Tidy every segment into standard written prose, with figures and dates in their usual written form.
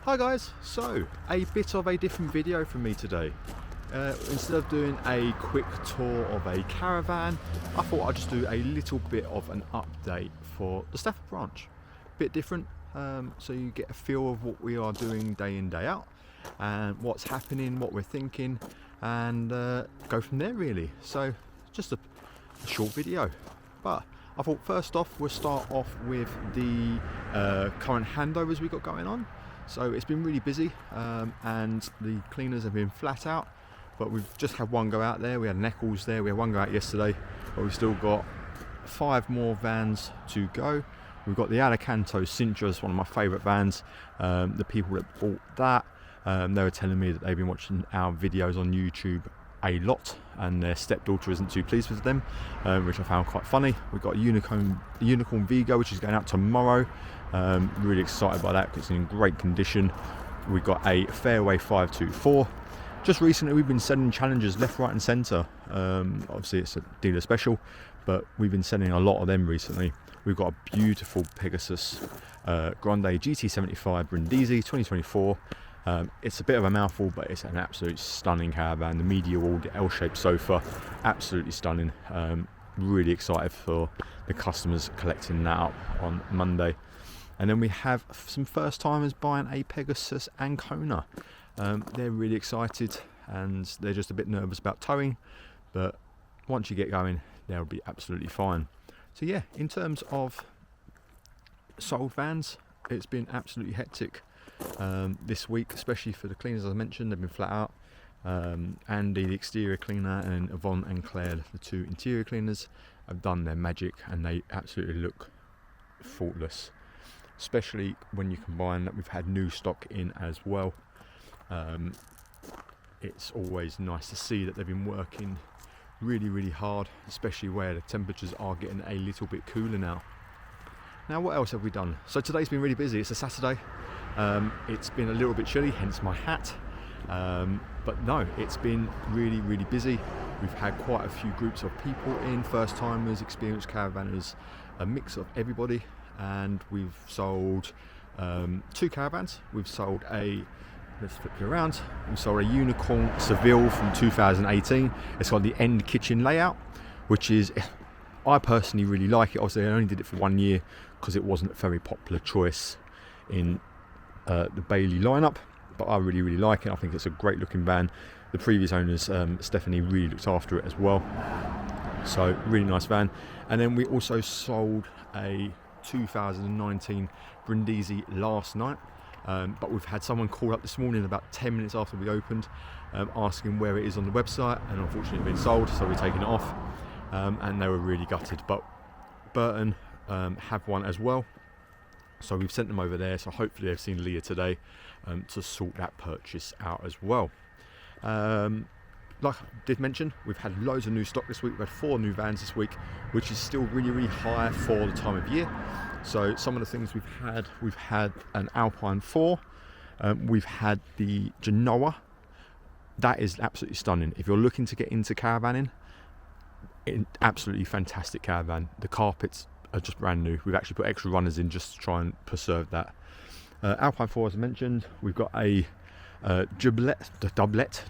Hi guys, so a bit of a different video from me today. Instead of doing a quick tour of a caravan, I thought I'd just do a little bit of an update for the Stafford branch. Bit different, so you get a feel of what we are doing day in, day out, and what's happening, what we're thinking, and go from there really. So just a short video, but I thought first off we'll start off with the current handovers we got going on. So it's been really busy, and the cleaners have been flat out, but we've just had one go out there. We had Neckles there, we had one go out yesterday, but we've still got 5 more vans to go. We've got the Alicanto Cintra's, one of my favourite vans. The people that bought that, they were telling me that they've been watching our videos on YouTube a lot, and their stepdaughter isn't too pleased with them, which I found quite funny. We've got a Unicorn Vigo, which is going out tomorrow. Really excited by that because it's in great condition. We've got a Fairway 524. Just recently we've been sending challenges left, right and centre. Obviously it's a dealer special, but we've been sending a lot of them recently. We've got a beautiful Pegasus Grande GT75 Brindisi 2024. It's a bit of a mouthful, but it's an absolute stunning caravan. The media wall, the L-shaped sofa, absolutely stunning. Really excited for the customers collecting that up on Monday. And then we have some first timers buying a Pegasus Ancona. They're really excited and they're just a bit nervous about towing, but once you get going they'll be absolutely fine. So yeah, in terms of sold vans, it's been absolutely hectic this week, especially for the cleaners. As I mentioned, they've been flat out. Andy, the exterior cleaner, and Yvonne and Claire, the 2 interior cleaners, have done their magic and they absolutely look faultless, especially when you combine that we've had new stock in as well. It's always nice to see that they've been working really hard, especially where the temperatures are getting a little bit cooler now. Now what else have we done? So today's been really busy. It's a Saturday. It's been a little bit chilly, hence my hat. But no, it's been really busy. We've had quite a few groups of people in, first timers, experienced caravanners, a mix of everybody, and we've sold 2 caravans. We've sold let's flip you around, we sold a Unicorn Seville from 2018. It's got the end kitchen layout, which is, I personally really like it. Obviously I only did it for 1 year because it wasn't a very popular choice in the Bailey lineup, but I really like it. I think it's a great looking van. The previous owners, Stephanie, really looked after it as well, so really nice van. And then we also sold a 2019 Brindisi last night, but we've had someone call up this morning about 10 minutes after we opened, asking where it is on the website, and unfortunately it's been sold, so we're taking it off, and they were really gutted. But Burton have one as well, so we've sent them over there, so hopefully they've seen Leah today to sort that purchase out as well. Like I did mention, we've had loads of new stock this week. We've had 4 new vans this week, which is still really high for the time of year. So some of the things we've had an Alpine 4, we've had the Genoa. That is absolutely stunning. If you're looking to get into caravaning, absolutely fantastic caravan. The carpets are just brand new. We've actually put extra runners in just to try and preserve that. Alpine 4, as I mentioned, we've got a doublet,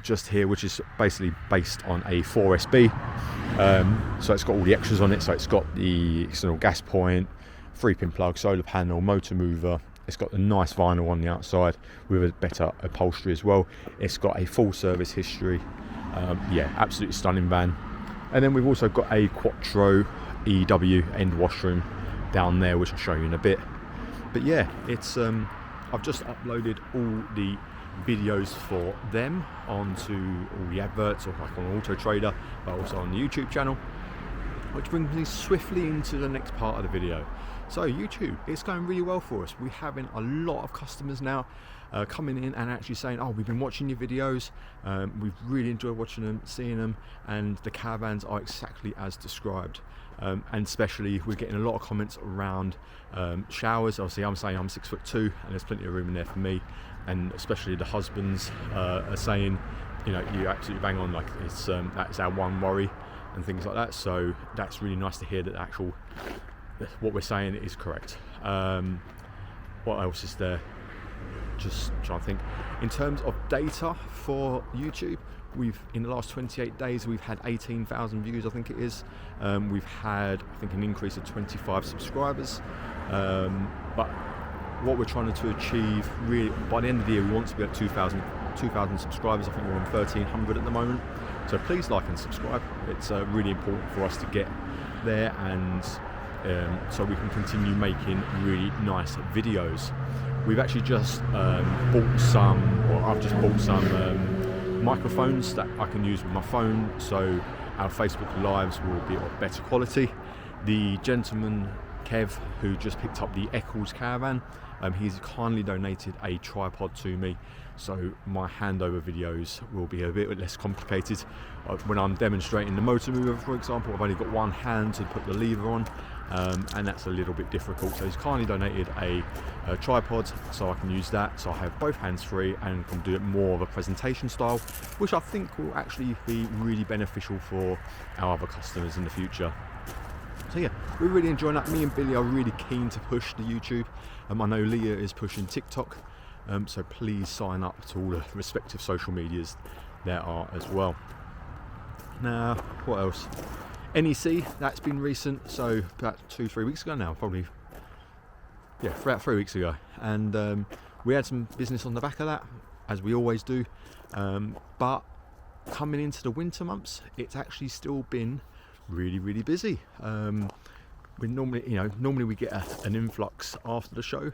just here, which is basically based on a 4SB. So it's got all the extras on it. So it's got the external gas point, 3-pin plug, solar panel, motor mover. It's got the nice vinyl on the outside with a better upholstery as well. It's got a full service history. Yeah, absolutely stunning van. And then we've also got a Quattro EW end washroom down there, which I'll show you in a bit. But yeah, it's I've just uploaded all the videos for them onto all the adverts, or like on Auto Trader, but also on the YouTube channel, which brings me swiftly into the next part of the video. So YouTube, it's going really well for us. We're having a lot of customers now coming in and actually saying, oh, we've been watching your videos, we've really enjoyed watching them, seeing them, and the caravans are exactly as described. And especially we're getting a lot of comments around showers. Obviously I'm saying I'm 6'2", and there's plenty of room in there for me, and especially the husbands are saying, you know, you absolutely bang on, like it's that's our one worry and things like that. So that's really nice to hear that what we're saying is correct. what else is there? Just trying to think. In terms of data for YouTube, in the last 28 days we've had 18,000 views, I think it is. We've had, I think, an increase of 25 subscribers. But what we're trying to achieve, really, by the end of the year, we want to be at 2,000 subscribers. I think we're on 1,300 at the moment. So please like and subscribe. It's really important for us to get there, and so we can continue making really nice videos. We've actually just I've just bought some microphones that I can use with my phone, so our Facebook Lives will be of better quality. The gentleman, Kev, who just picked up the Eccles caravan, he's kindly donated a tripod to me, so my handover videos will be a bit less complicated. When I'm demonstrating the motor mover, for example, I've only got one hand to put the lever on, and that's a little bit difficult. So he's kindly donated a tripod, so I can use that, so I have both hands free and can do it more of a presentation style, which I think will actually be really beneficial for our other customers in the future. So yeah, we're really enjoying that. Me and Billy are really keen to push the YouTube. I know Leah is pushing TikTok, so please sign up to all the respective social medias there are as well. Now, what else? NEC, that's been recent, so about 2-3 weeks ago now, probably. Yeah, about 3 weeks ago, and we had some business on the back of that, as we always do. But coming into the winter months, it's actually still been really busy. We normally we get an influx after the show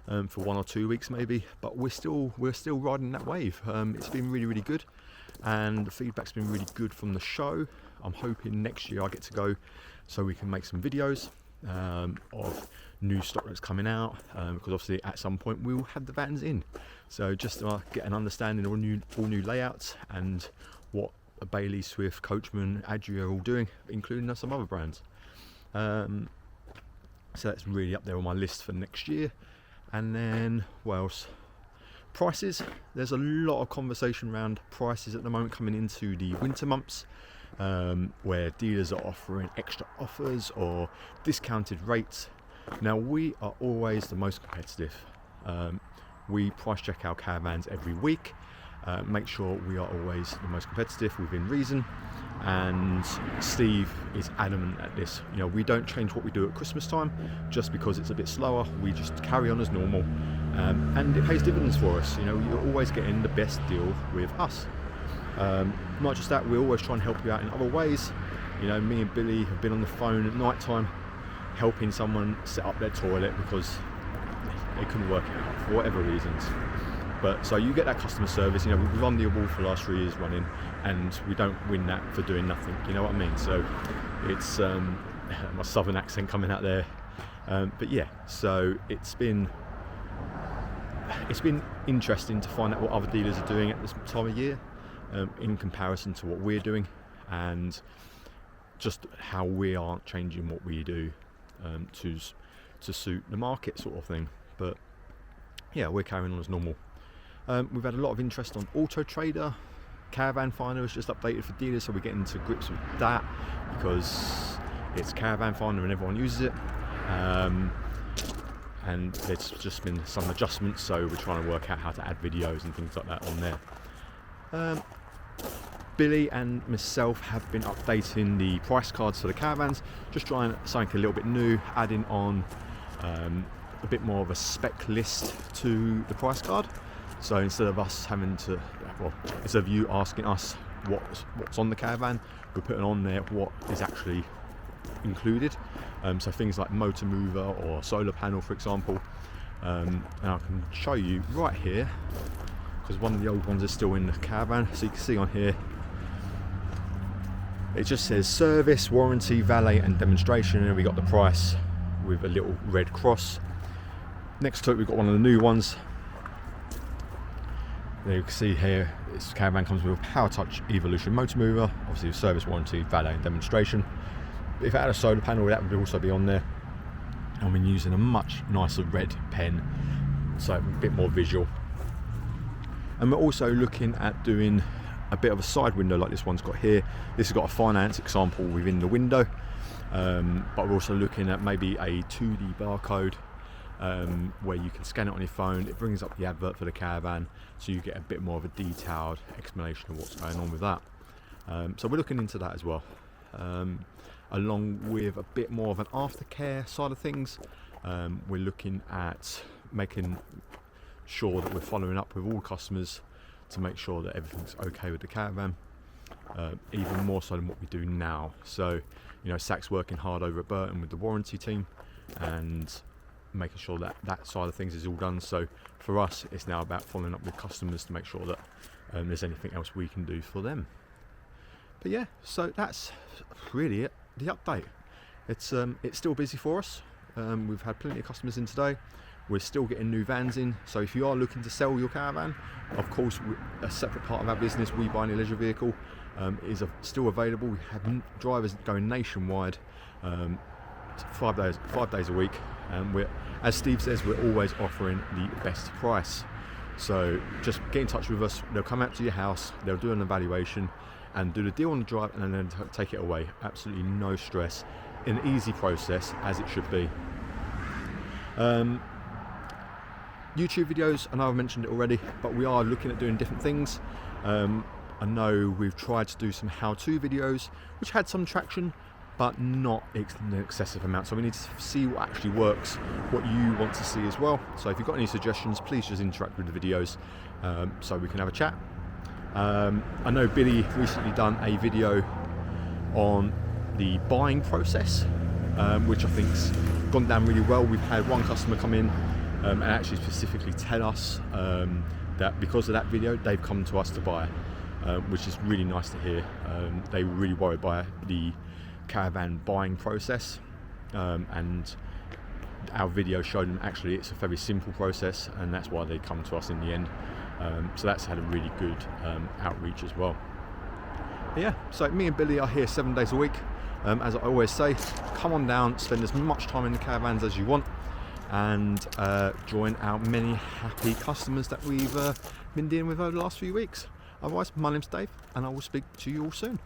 for 1 or 2 weeks maybe, but we're still riding that wave. It's been really good, and the feedback's been really good from the show. I'm hoping next year I get to go so we can make some videos of new stock that's coming out, because obviously at some point we will have the vans in, so just to get an understanding of all new layouts and what Bailey, Swift, Coachman, Adria are all doing, including some other brands. So that's really up there on my list for next year. And then what else? Prices. There's a lot of conversation around prices at the moment coming into the winter months, where dealers are offering extra offers or discounted rates. Now, we are always the most competitive. We price check our caravans every week, make sure we are always the most competitive within reason, and Steve is adamant at this. We don't change what we do at Christmas time just because it's a bit slower. We just carry on as normal, and it pays dividends for us. You're always getting the best deal with us. Not just that, we always try and help you out in other ways. Me and Billy have been on the phone at night time helping someone set up their toilet because they couldn't work it out for whatever reasons. But so you get that customer service. We've won the award for the last 3 years running, and we don't win that for doing nothing. You know what I mean? So it's my southern accent coming out there. But yeah, so it's been interesting to find out what other dealers are doing at this time of year, in comparison to what we're doing, and just how we aren't changing what we do to suit the market, sort of thing. But yeah, we're carrying on as normal. We've had a lot of interest on Auto Trader. Caravan Finder was just updated for dealers, so we're getting to grips with that because it's Caravan Finder and everyone uses it. And there's just been some adjustments, so we're trying to work out how to add videos and things like that on there. Billy and myself have been updating the price cards for the caravans, just trying something a little bit new, adding on a bit more of a spec list to the price card. So instead of us having to, instead of you asking us what's on the caravan, we're putting on there what is actually included. So things like motor mover or solar panel, for example. And I can show you right here, because one of the old ones is still in the caravan. So you can see on here, it just says service, warranty, valet and demonstration, and we got the price with a little red cross. Next to it we've got one of the new ones. There you can see here, this caravan comes with a Power Touch Evolution motor mover, obviously service, warranty, valet and demonstration. But if it had a solar panel, that would also be on there. And we're using a much nicer red pen, so a bit more visual. And we're also looking at doing a bit of a side window like this one's got here. This has got a finance example within the window, but we're also looking at maybe a 2D barcode where you can scan it on your phone. It brings up the advert for the caravan, so you get a bit more of a detailed explanation of what's going on with that. So we're looking into that as well, along with a bit more of an aftercare side of things. We're looking at making sure that we're following up with all customers to make sure that everything's okay with the caravan, even more so than what we do now. So, you know, Zach's working hard over at Burton with the warranty team and making sure that that side of things is all done. So for us, it's now about following up with customers to make sure that there's anything else we can do for them. But yeah, so that's really it, the update. It's still busy for us. We've had plenty of customers in today. We're still getting new vans in, so if you are looking to sell your caravan, of course a separate part of our business, We Buy Any Leisure Vehicle, is still available. We have drivers going nationwide, 5 days a week, and we're, as Steve says, we're always offering the best price. So just get in touch with us. They'll come out to your house, they'll do an evaluation and do the deal on the drive, and then take it away. Absolutely no stress, an easy process, as it should be. YouTube videos, I know I've mentioned it already, but we are looking at doing different things. I know we've tried to do some how-to videos, which had some traction, but not an excessive amount. So we need to see what actually works, what you want to see as well. So if you've got any suggestions, please just interact with the videos, so we can have a chat. I know Billy recently done a video on the buying process, which I think's gone down really well. We've had one customer come in and actually specifically tell us that because of that video, they've come to us to buy, which is really nice to hear. They were really worried by the caravan buying process, and our video showed them actually it's a very simple process, and that's why they come to us in the end. So that's had a really good outreach as well. But yeah, so me and Billy are here 7 days a week. As I always say, come on down, spend as much time in the caravans as you want, and join our many happy customers that we've been dealing with over the last few weeks. Otherwise, my name's Dave, and I will speak to you all soon.